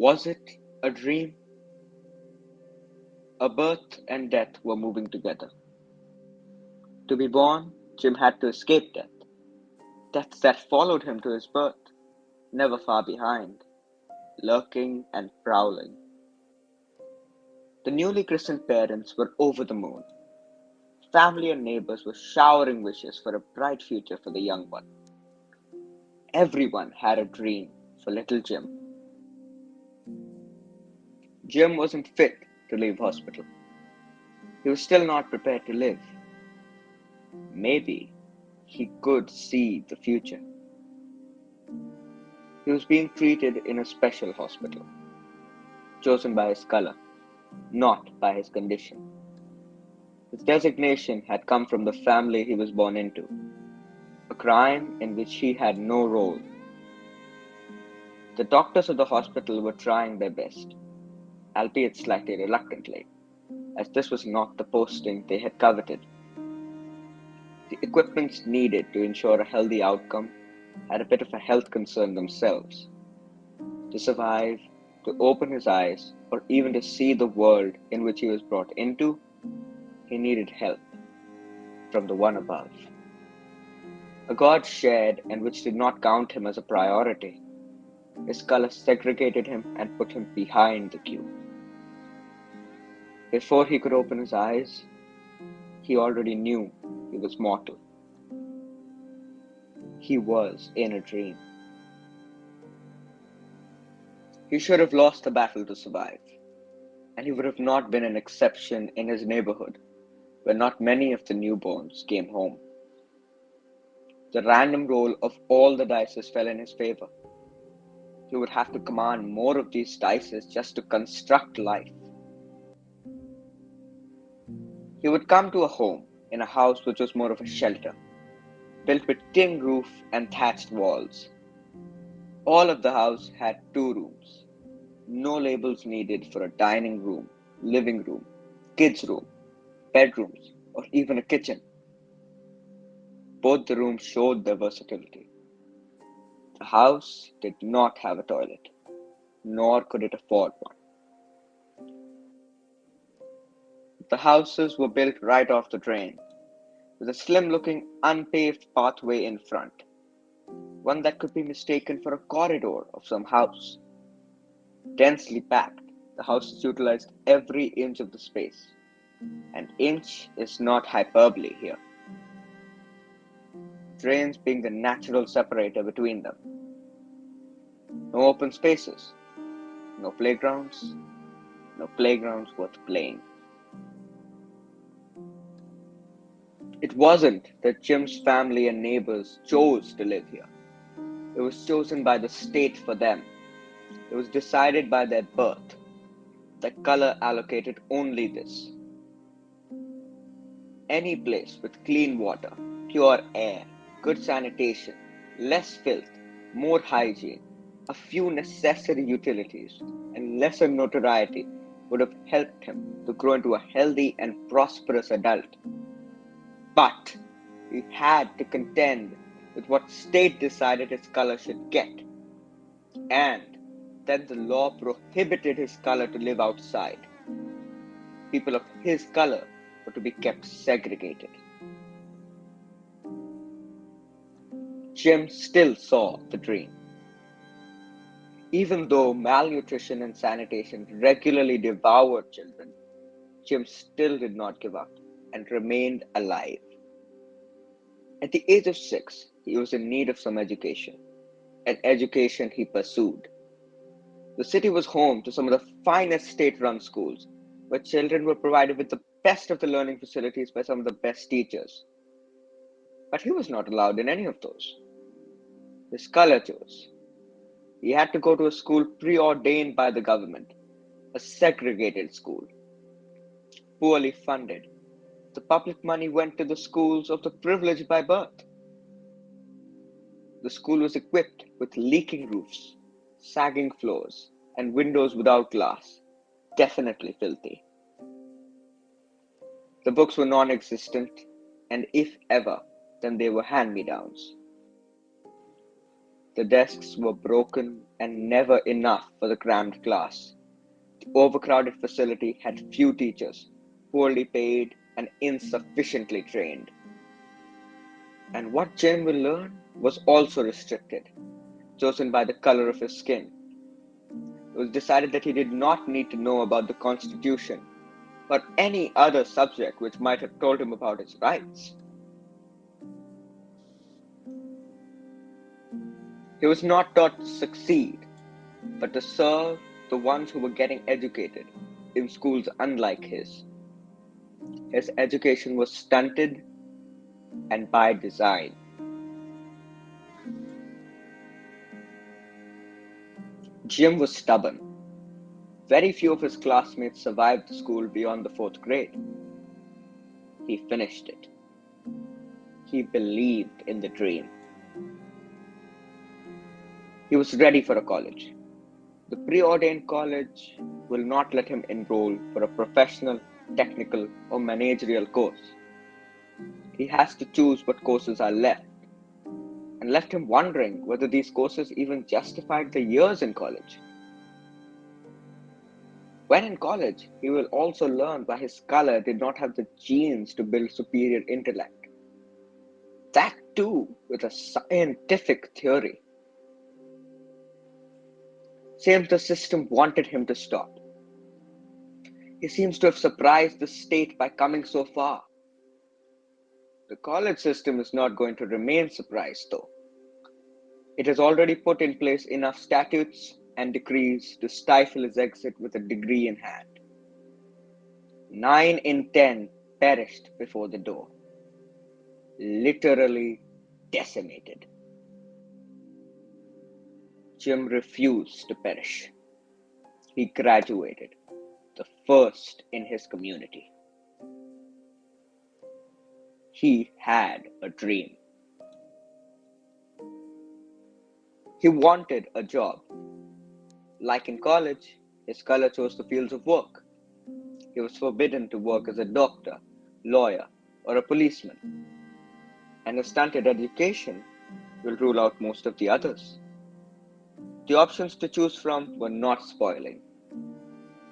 Was it a dream? A birth and death were moving together. To be born, Jim had to escape death. Death that followed him to his birth, never far behind, lurking and prowling. The newly christened parents were over the moon. Family and neighbors were showering wishes for a bright future for the young one. Everyone had a dream for little Jim. Jim wasn't fit to leave hospital. He was still not prepared to live. Maybe he could see the future. He was being treated in a special hospital, chosen by his color, not by his condition. His designation had come from the family he was born into, a crime in which he had no role. The doctors of the hospital were trying their best, albeit slightly reluctantly, as this was not the posting they had coveted. The equipment needed to ensure a healthy outcome had a bit of a health concern themselves. To survive, to open his eyes, or even to see the world in which he was brought into, he needed help from the one above. A God shared and which did not count him as a priority. His color segregated him and put him behind the queue. Before he could open his eyes, he already knew he was mortal. He was in a dream. He should have lost the battle to survive, and he would have not been an exception in his neighborhood, where not many of the newborns came home. The random roll of all the dice fell in his favor. He would have to command more of these dice just to construct life. He would come to a home in a house which was more of a shelter, built with tin roof and thatched walls. All of the house had 2 rooms. No labels needed for a dining room, living room, kids' room, bedrooms, or even a kitchen. Both the rooms showed their versatility. The house did not have a toilet, nor could it afford one. The houses were built right off the drain, with a slim-looking unpaved pathway in front, one that could be mistaken for a corridor of some house. Densely packed, the houses utilized every inch of the space. An inch is not hyperbole here, drains being the natural separator between them. No open spaces, no playgrounds, no playgrounds worth playing. It wasn't that Jim's family and neighbors chose to live here. It was chosen by the state for them. It was decided by their birth. The color allocated only this. Any place with clean water, pure air, good sanitation, less filth, more hygiene, a few necessary utilities, and lesser notoriety would have helped him to grow into a healthy and prosperous adult. But he had to contend with what state decided his color should get, and then the law prohibited his color to live outside. People of his color were to be kept segregated. Jim still saw the dream. Even though malnutrition and sanitation regularly devoured children, Jim still did not give up and remained alive. At the age of 6, he was in need of some education, an education he pursued. The city was home to some of the finest state-run schools, where children were provided with the best of the learning facilities by some of the best teachers. But he was not allowed in any of those. His color chose. He had to go to a school preordained by the government, a segregated school, poorly funded. The public money went to the schools of the privileged by birth. The school was equipped with leaking roofs, sagging floors, and windows without glass, definitely filthy. The books were non existent, and if ever, then they were hand me downs. The desks were broken and never enough for the crammed class. The overcrowded facility had few teachers, poorly paid and insufficiently trained. And what Jim will learn was also restricted, chosen by the color of his skin. It was decided that he did not need to know about the Constitution or any other subject which might have told him about his rights. He was not taught to succeed, but to serve the ones who were getting educated in schools unlike his. His education was stunted and by design. Jim was stubborn. Very few of his classmates survived the school beyond the fourth grade. He finished it. He believed in the dream. He was ready for a college. The preordained college will not let him enroll for a professional, technical, or managerial course. He has to choose what courses are left, and left him wondering whether these courses even justified the years in college. When in college, he will also learn why his color did not have the genes to build superior intellect. That too with a scientific theory. Seems the system wanted him to stop. He seems to have surprised the state by coming so far. The college system is not going to remain surprised though. It has already put in place enough statutes and decrees to stifle his exit with a degree in hand. 9 in 10 perished before the door, literally decimated. Jim refused to perish. He graduated, the first in his community. He had a dream. He wanted a job. Like in college, his color chose the fields of work. He was forbidden to work as a doctor, lawyer, or a policeman, and his stunted education will rule out most of the others. The options to choose from were not spoiling.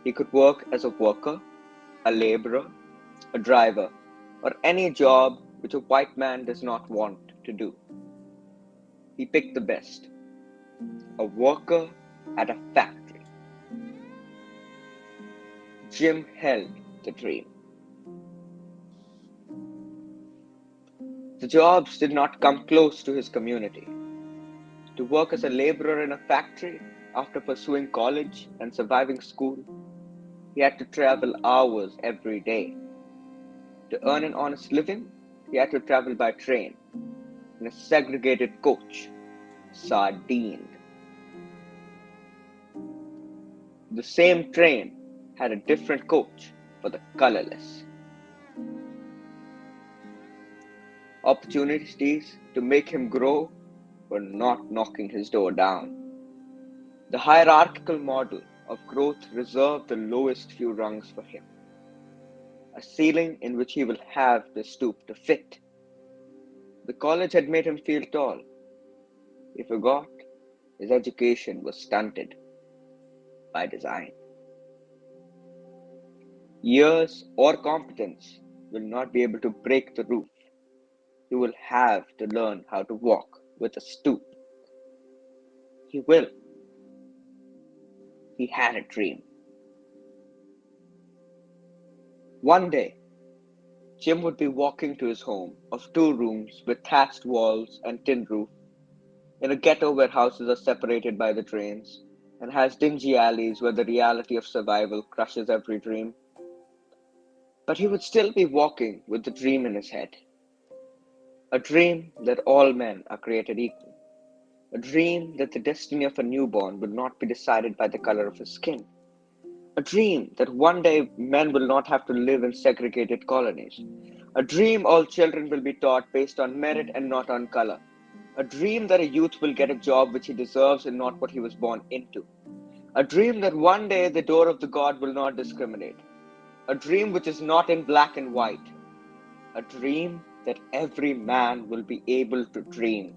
He could work as a worker, a laborer, a driver, or any job which a white man does not want to do. He picked the best, a worker at a factory. Jim held the dream. The jobs did not come close to his community. To work as a laborer in a factory after pursuing college and surviving school, he had to travel hours every day. To earn an honest living, he had to travel by train in a segregated coach, sardined. The same train had a different coach for the colorless. Opportunities to make him grow were not knocking his door down. The hierarchical model of growth reserved the lowest few rungs for him, a ceiling in which he will have to stoop to fit. The college had made him feel tall. He forgot his education was stunted by design. Years or competence will not be able to break the roof. You will have to learn how to walk with a stoop. He will. He had a dream. One day, Jim would be walking to his home of 2 rooms with thatched walls and tin roof in a ghetto where houses are separated by the drains and has dingy alleys where the reality of survival crushes every dream. But he would still be walking with the dream in his head. A dream that all men are created equal. A dream that the destiny of a newborn will not be decided by the color of his skin. A dream that one day men will not have to live in segregated colonies. A dream all children will be taught based on merit and not on color. A dream that a youth will get a job which he deserves and not what he was born into. A dream that one day the door of the God will not discriminate. A dream which is not in black and white. A dream that every man will be able to dream.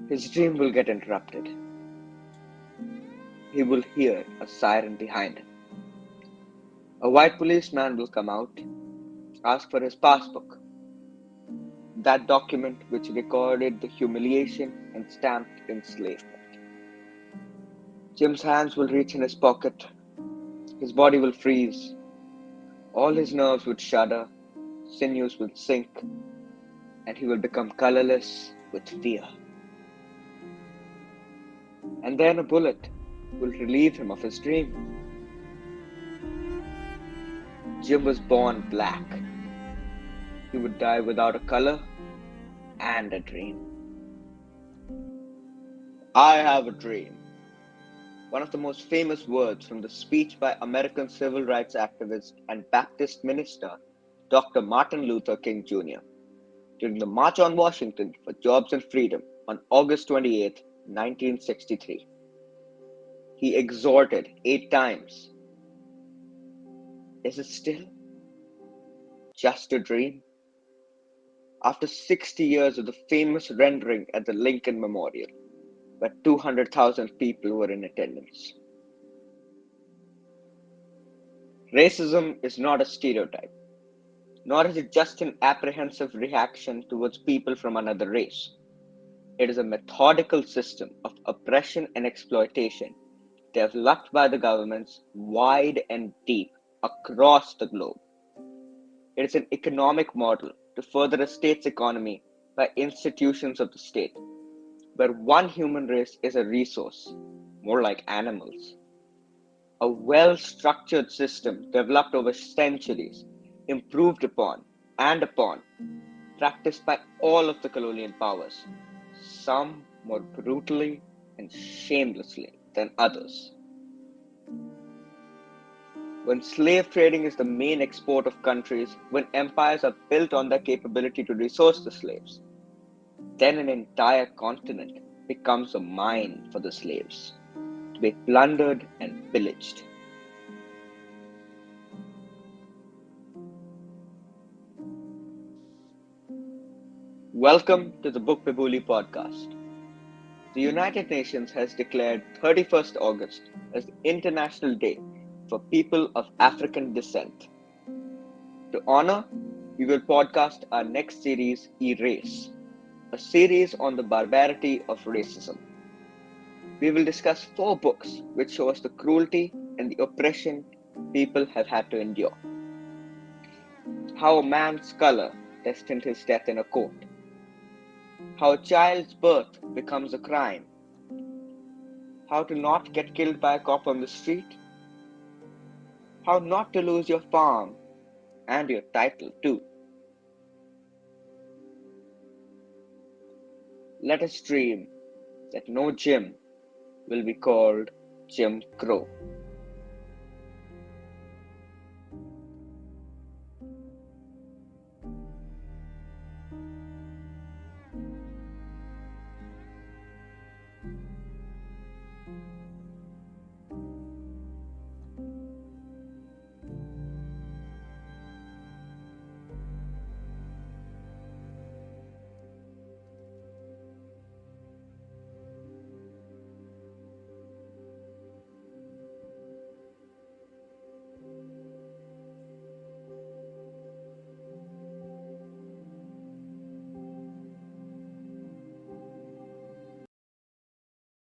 His dream will get interrupted. He will hear a siren behind him. A white policeman will come out, ask for his passbook, that document which recorded the humiliation and stamped enslavement. Jim's hands will reach in his pocket, his body will freeze, all his nerves would shudder, sinews would sink, and he will become colorless with fear. And then a bullet will relieve him of his dream. Jim was born black. He would die without a color and a dream. I have a dream. One of the most famous words from the speech by American civil rights activist and Baptist minister Dr. Martin Luther King Jr. during the March on Washington for Jobs and Freedom on August 28, 1963. He exhorted 8 times, "Is it still just a dream?" After 60 years of the famous rendering at the Lincoln Memorial, where 200,000 people were in attendance. Racism is not a stereotype, nor is it just an apprehensive reaction towards people from another race. It is a methodical system of oppression and exploitation developed by the governments wide and deep across the globe. It is an economic model to further a state's economy by institutions of the state, where one human race is a resource, more like animals. A well-structured system developed over centuries, improved upon and upon, practiced by all of the colonial powers, some more brutally and shamelessly than others. When slave trading is the main export of countries, when empires are built on their capability to resource the slaves, then an entire continent becomes a mine for the slaves, to be plundered and pillaged. Welcome to the Bookbibuli podcast. The United Nations has declared 31st August as the International Day for People of African Descent. To honor, we will podcast our next series, Erace, a series on the barbarity of racism. We will discuss 4 books which show us the cruelty and the oppression people have had to endure. How a man's color destined his death in a court. How a child's birth becomes a crime. How to not get killed by a cop on the street. How not to lose your farm and your title too. Let us dream that no Jim will be called Jim Crow.